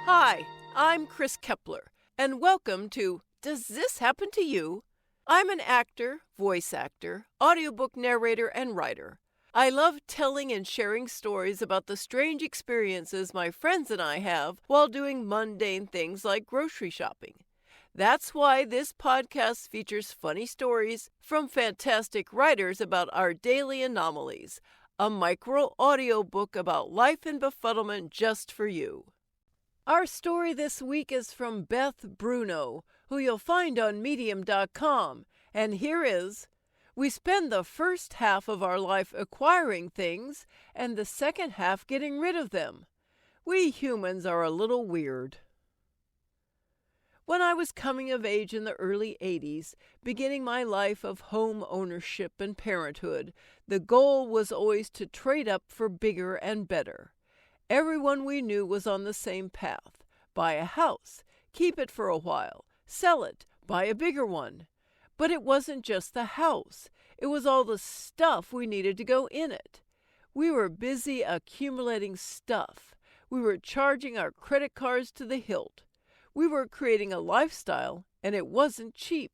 Hi, I'm Chris Kepler, and welcome to Does This Happen to You? I'm an actor, voice actor, audiobook narrator, and writer. I love telling and sharing stories about the strange experiences my friends and I have while doing mundane things like grocery shopping. That's why this podcast features funny stories from fantastic writers about our daily anomalies, a micro audiobook about life and befuddlement just for you. Our story this week is from Beth Bruno, who you'll find on medium.com, and here is: we spend the first half of our life acquiring things and the second half getting rid of them. We humans are a little weird. When I was coming of age in the early 80s, beginning my life of home ownership and parenthood, the goal was always to trade up for bigger and better. Everyone we knew was on the same path. Buy a house, keep it for a while, sell it, buy a bigger one. But it wasn't just the house. It was all the stuff we needed to go in it. We were busy accumulating stuff. We were charging our credit cards to the hilt. We were creating a lifestyle, and it wasn't cheap.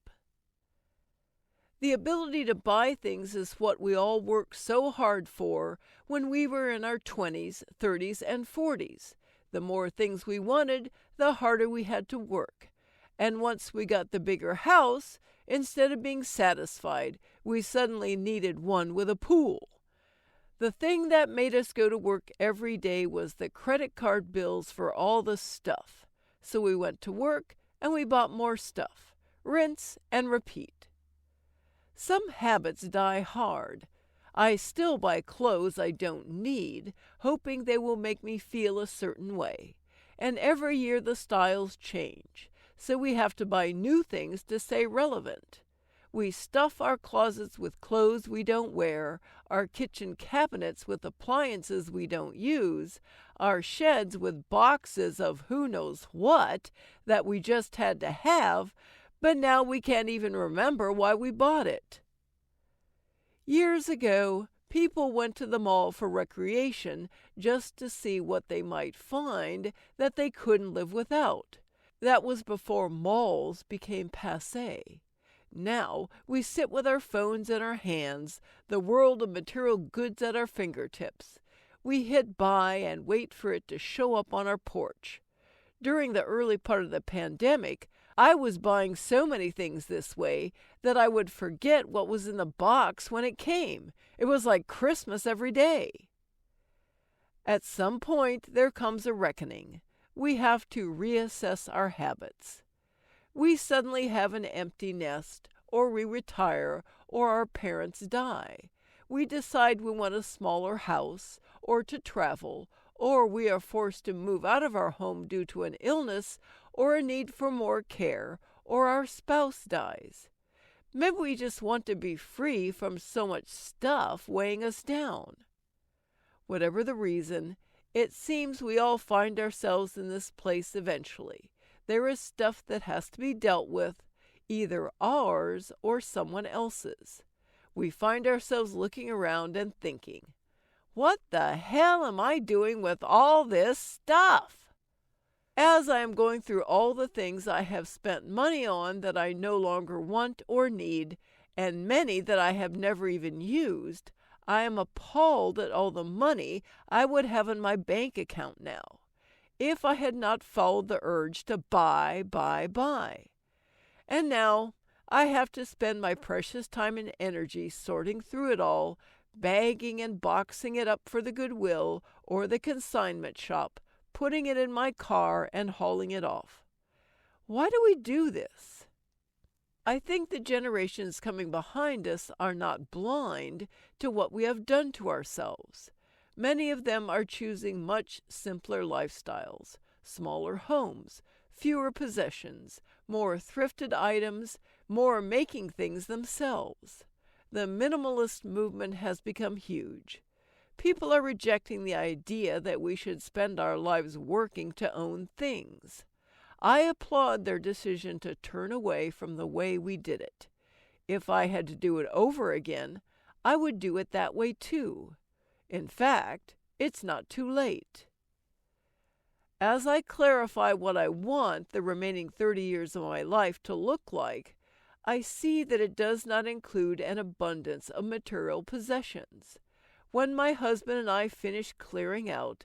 The ability to buy things is what we all worked so hard for when we were in our 20s, 30s, and 40s. The more things we wanted, the harder we had to work. And once we got the bigger house, instead of being satisfied, we suddenly needed one with a pool. The thing that made us go to work every day was the credit card bills for all the stuff. So we went to work and we bought more stuff. Rinse and repeat. Some habits die hard. I still buy clothes I don't need, hoping they will make me feel a certain way. And every year the styles change, so we have to buy new things to stay relevant. We stuff our closets with clothes we don't wear, our kitchen cabinets with appliances we don't use, our sheds with boxes of who knows what that we just had to have, but now we can't even remember why we bought it. Years ago, people went to the mall for recreation just to see what they might find that they couldn't live without. That was before malls became passé. Now, we sit with our phones in our hands, the world of material goods at our fingertips. We hit buy and wait for it to show up on our porch. During the early part of the pandemic, I was buying so many things this way that I would forget what was in the box when it came. It was like Christmas every day. At some point, there comes a reckoning. We have to reassess our habits. We suddenly have an empty nest, or we retire, or our parents die. We decide we want a smaller house, or to travel, or we are forced to move out of our home due to an illness, or a need for more care, or our spouse dies. Maybe we just want to be free from so much stuff weighing us down. Whatever the reason, it seems we all find ourselves in this place eventually. There is stuff that has to be dealt with, either ours or someone else's. We find ourselves looking around and thinking, what the hell am I doing with all this stuff? As I am going through all the things I have spent money on that I no longer want or need, and many that I have never even used, I am appalled at all the money I would have in my bank account now, if I had not followed the urge to buy. And now I have to spend my precious time and energy sorting through it all, bagging and boxing it up for the Goodwill or the consignment shop, putting it in my car and hauling it off. Why do we do this? I think the generations coming behind us are not blind to what we have done to ourselves. Many of them are choosing much simpler lifestyles, smaller homes, fewer possessions, more thrifted items, more making things themselves. The minimalist movement has become huge. People are rejecting the idea that we should spend our lives working to own things. I applaud their decision to turn away from the way we did it. If I had to do it over again, I would do it that way too. In fact, it's not too late. As I clarify what I want the remaining 30 years of my life to look like, I see that it does not include an abundance of material possessions. When my husband and I finish clearing out,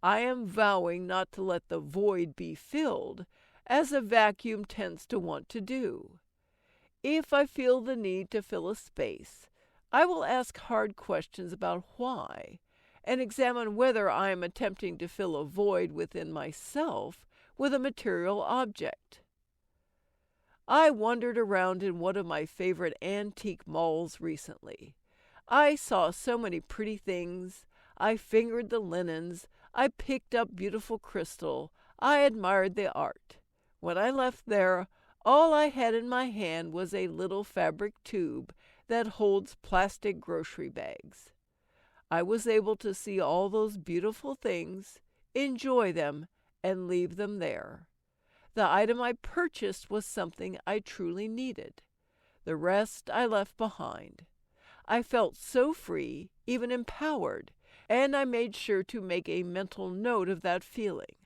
I am vowing not to let the void be filled, as a vacuum tends to want to do. If I feel the need to fill a space, I will ask hard questions about why, and examine whether I am attempting to fill a void within myself with a material object. I wandered around in one of my favorite antique malls recently. I saw so many pretty things. I fingered the linens. I picked up beautiful crystal. I admired the art. When I left there, all I had in my hand was a little fabric tube that holds plastic grocery bags. I was able to see all those beautiful things, enjoy them, and leave them there. The item I purchased was something I truly needed. The rest I left behind. I felt so free, even empowered, and I made sure to make a mental note of that feeling.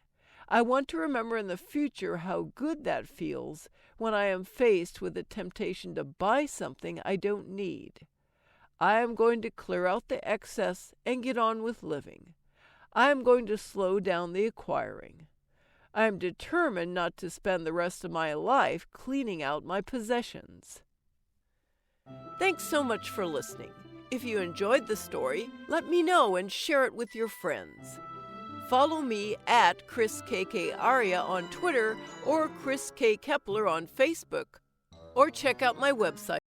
I want to remember in the future how good that feels when I am faced with the temptation to buy something I don't need. I am going to clear out the excess and get on with living. I am going to slow down the acquiring. I am determined not to spend the rest of my life cleaning out my possessions. Thanks so much for listening. If you enjoyed the story, let me know and share it with your friends. Follow me at Chris KK Aria on Twitter or Chris K. Kepler on Facebook, or check out my website.